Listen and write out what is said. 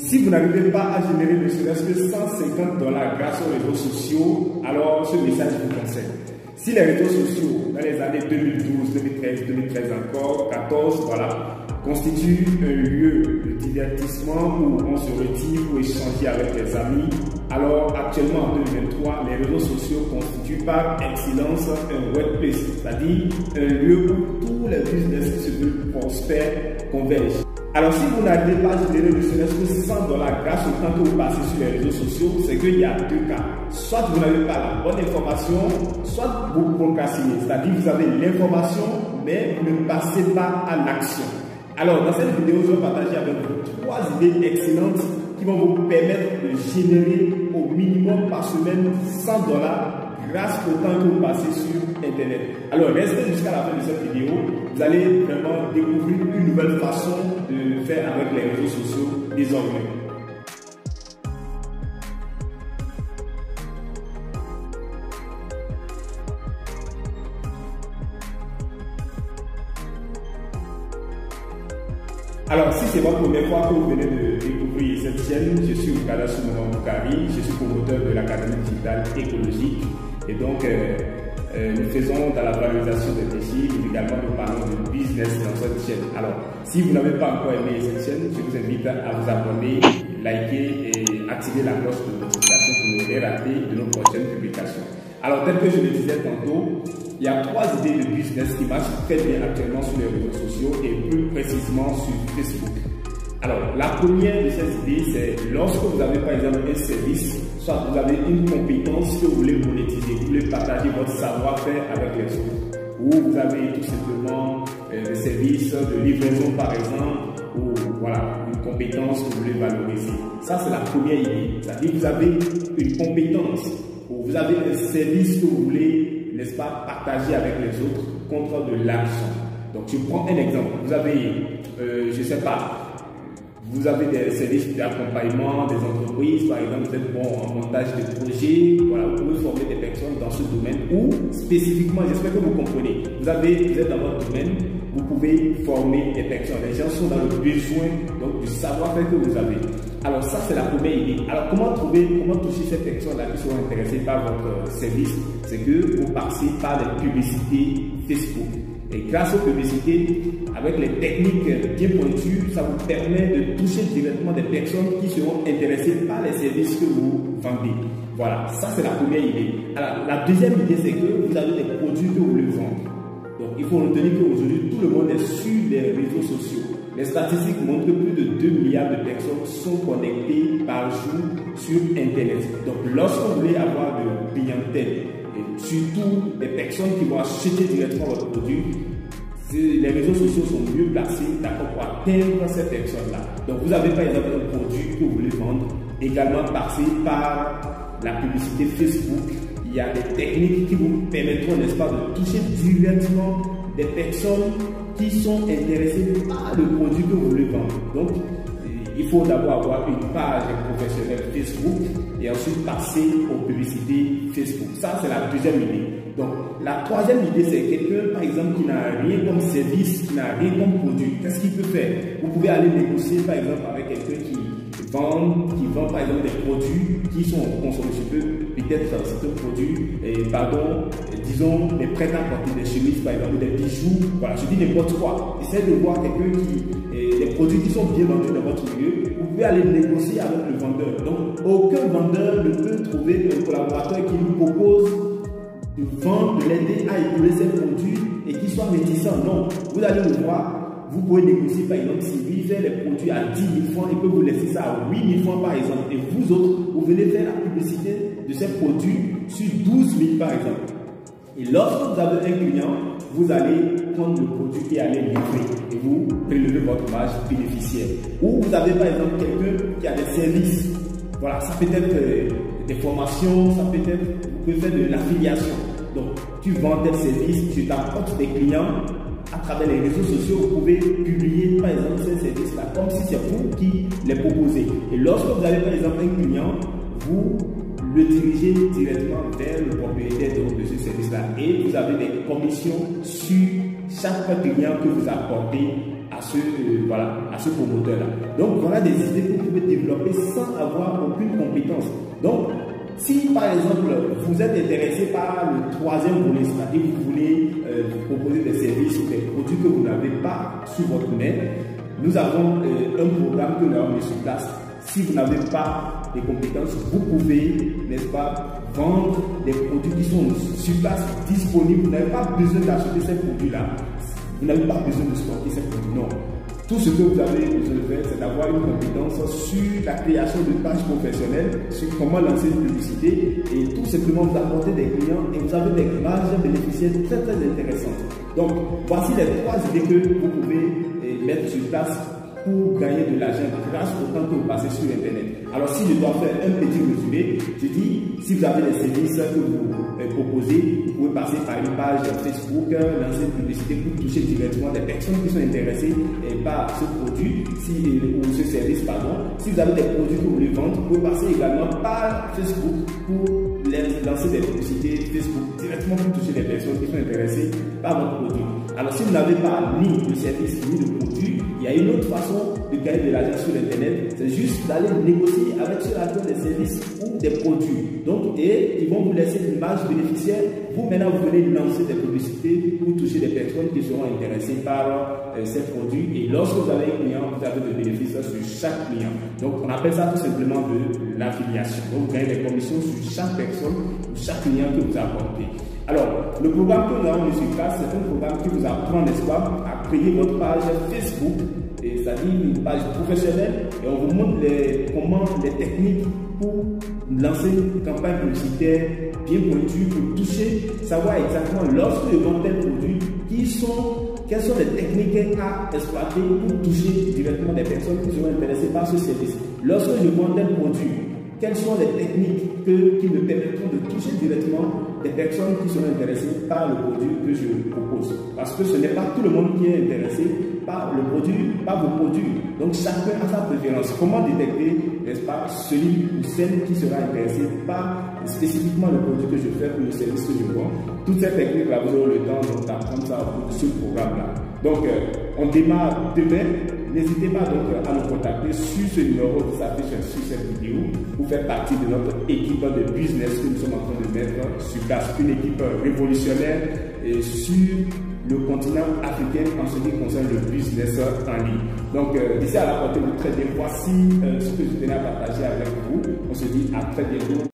Si vous n'arrivez pas à générer ne serait-ce que 150 $ grâce aux réseaux sociaux, alors ce message vous conseille. Si les réseaux sociaux, dans les années 2012, 2013, 2013 encore, 14, voilà, constituent un lieu de divertissement où on se retire pour échanger avec les amis, alors actuellement en 2023, les réseaux sociaux constituent par excellence un workplace, c'est-à-dire un lieu où tous les business qui se veulent prospères convergent. Alors si vous n'arrivez pas à générer ne serait-ce que 100 $ grâce au temps que vous passez sur les réseaux sociaux, c'est qu'il y a deux cas. Soit vous n'avez pas la bonne information, soit vous procrastinez, c'est-à-dire vous avez l'information, mais vous ne passez pas à l'action. Alors dans cette vidéo, je vais partager avec vous 3 idées excellentes qui vont vous permettre de générer au minimum par semaine 100 $ grâce au temps que vous passez sur Internet. Alors restez jusqu'à la fin de cette vidéo, vous allez vraiment découvrir une nouvelle façon de faire avec les réseaux sociaux désormais. Alors, si c'est votre première fois que vous venez de découvrir cette chaîne, je suis Ricardo Boukari, je suis promoteur de l'Académie digitale écologique. Et donc, nous faisons dans la valorisation des déchets, mais également nous parlons de business dans cette chaîne. Alors, si vous n'avez pas encore aimé cette chaîne, je vous invite à vous abonner, liker et activer la cloche de notification pour ne rien rater de nos prochaines publications. Alors, tel que je le disais tantôt, il y a 3 idées de business qui marchent très bien actuellement sur les réseaux sociaux et plus précisément sur Facebook. Alors, la première de ces idées, c'est lorsque vous avez par exemple un service, soit vous avez une compétence que vous voulez monétiser, vous voulez partager votre savoir-faire avec les autres, ou vous avez tout simplement des services de livraison par exemple, ou voilà, une compétence que vous voulez valoriser. Ça, c'est la première idée. C'est-à-dire que vous avez une compétence, ou vous avez un service que vous voulez, n'est-ce pas, partager avec les autres contre de l'argent. Donc, je prends un exemple. Vous avez, je ne sais pas, vous avez des services d'accompagnement des entreprises, par exemple, vous êtes bon en montage de projets, voilà, vous pouvez former des personnes dans ce domaine ou spécifiquement, j'espère que vous comprenez, vous êtes dans votre domaine, vous pouvez former des personnes, les gens sont dans le besoin donc, du savoir-faire que vous avez. Alors ça, c'est la première idée. Alors comment toucher ces personnes-là qui sont intéressées par votre service? C'est que vous passez par les publicités Facebook. Et grâce aux publicités, avec les techniques bien pointues, ça vous permet de toucher directement des personnes qui seront intéressées par les services que vous vendez. Voilà, ça c'est la première idée. Alors, la deuxième idée, c'est que vous avez des produits que vous voulez vendre. Donc il faut retenir qu'aujourd'hui, tout le monde est sur les réseaux sociaux. Les statistiques montrent que plus de 2 milliards de personnes sont connectées par jour sur Internet. Donc lorsque vous voulez avoir de clientèle, et surtout des personnes qui vont acheter directement votre produit, les réseaux sociaux sont mieux placés pour atteindre ces personnes-là. Donc vous avez par exemple un produit que vous voulez vendre, également passé par la publicité Facebook. Il y a des techniques qui vous permettront, n'est-ce pas, de toucher directement des personnes qui sont intéressées par le produit que vous voulez vendre. Donc, il faut d'abord avoir une page professionnelle Facebook et ensuite passer aux publicités Facebook. Ça, c'est la deuxième idée. Donc, la troisième idée, c'est quelqu'un, par exemple, qui n'a rien comme service, qui n'a rien comme produit. Qu'est-ce qu'il peut faire? Vous pouvez aller négocier, par exemple, avec quelqu'un qui vend, par exemple, des produits qui sont consommés chez eux. Peut-être c'est un produit, disons, des prêt-à-porter, des chemises, par exemple, des bijoux. Voilà, je dis n'importe quoi. Essayez de voir quelqu'un des produits qui sont bien vendus dans votre milieu. Vous pouvez aller négocier avec le vendeur. Donc, aucun vendeur ne peut trouver un collaborateur qui lui propose de vendre, de l'aider à écouler ses produits et qui soit réticent. Non, vous allez le voir. Vous pouvez négocier par exemple si lui fait les produits à 10 000 francs, il peut vous laisser ça à 8 000 francs par exemple. Et vous autres, vous venez faire la publicité de ces produits sur 12 000 par exemple. Et lorsque vous avez un client, vous allez prendre le produit et aller livrer et vous prélevez votre marge bénéficiaire. Ou vous avez par exemple quelqu'un qui a des services. Voilà, ça peut être des formations, ça peut être, vous pouvez faire de l'affiliation. Donc, tu vends tes services, tu t'apportes des clients. À travers les réseaux sociaux, vous pouvez publier par exemple ces services-là comme si c'est vous qui les proposez. Et lorsque vous avez par exemple un client, vous le dirigez directement vers le propriétaire de ce service-là et vous avez des commissions sur chaque client que vous apportez à ce promoteur-là. Donc voilà des idées que vous pouvez développer sans avoir aucune compétence. Donc, si par exemple vous êtes intéressé par le troisième volet, c'est-à-dire que vous voulez proposer des services ou des produits que vous n'avez pas sous votre main, nous avons un programme que nous avons mis sur place. Si vous n'avez pas des compétences, vous pouvez, n'est-ce pas, vendre des produits qui sont sur place, disponibles. Vous n'avez pas besoin d'acheter ces produits-là. Vous n'avez pas besoin de stocker ces produits. Non. Tout ce que vous avez besoin de faire, c'est d'avoir une compétence sur la création de pages professionnelles, sur comment lancer une publicité et tout simplement vous apporter des clients et vous avez des marges bénéficiaires très très intéressantes. Donc, voici les 3 idées que vous pouvez mettre sur place pour gagner de l'argent grâce au temps que vous passez sur Internet. Alors, si je dois faire un petit résumé, je dis, si vous avez des services que vous proposez, vous pouvez passer par une page Facebook, lancer une publicité pour toucher directement des personnes qui sont intéressées par ce produit ou ce service, pardon. Si vous avez des produits que vous voulez vendre, vous pouvez passer également par Facebook pour lancer des publicités Facebook directement pour toucher des personnes qui sont intéressées par votre produit. Alors, si vous n'avez pas ni de service ni de produit, il y a une autre façon de gagner de l'argent sur Internet, c'est juste d'aller négocier avec ceux qui ont des services ou des produits. Donc, et ils vont vous laisser une marge bénéficiaire. Vous, maintenant, vous venez lancer des publicités pour toucher des personnes qui seront intéressées par ces produits. Et lorsque vous avez un client, vous avez des bénéfices sur chaque client. Donc, on appelle ça tout simplement de l'affiliation. Donc, vous gagnez des commissions sur chaque personne ou chaque client que vous apportez. Alors, le programme que nous avons mis sur place, c'est un programme qui vous apprend, n'est-ce pas, à créer votre page Facebook, c'est-à-dire une page professionnelle, et on vous montre les techniques pour lancer une campagne publicitaire bien pointue, pour toucher, savoir exactement lorsque je vends tel produit, quelles sont les techniques à exploiter pour toucher directement des personnes qui seront intéressées par ce service. Lorsque je vends tel produit, quelles sont les techniques qui me permettront de toucher directement des personnes qui sont intéressées par le produit que je propose. Parce que ce n'est pas tout le monde qui est intéressé par le produit, par vos produits. Donc chacun a sa préférence. Comment détecter, n'est-ce pas, celui ou celle qui sera intéressé par spécifiquement le produit que je fais ou le service que je vends. Toutes ces techniques-là, vous aurez le temps d'apprendre ça au bout de ce programme-là. Donc, on démarre demain. N'hésitez pas donc à nous contacter sur ce numéro qui s'affiche sur cette vidéo pour faire partie de notre équipe de business que nous sommes en train de mettre sur place. Une équipe révolutionnaire sur le continent africain en ce qui concerne le business en ligne. Donc, d'ici à la prochaine, très bien. Voici ce que je tenais à partager avec vous. On se dit à très bientôt.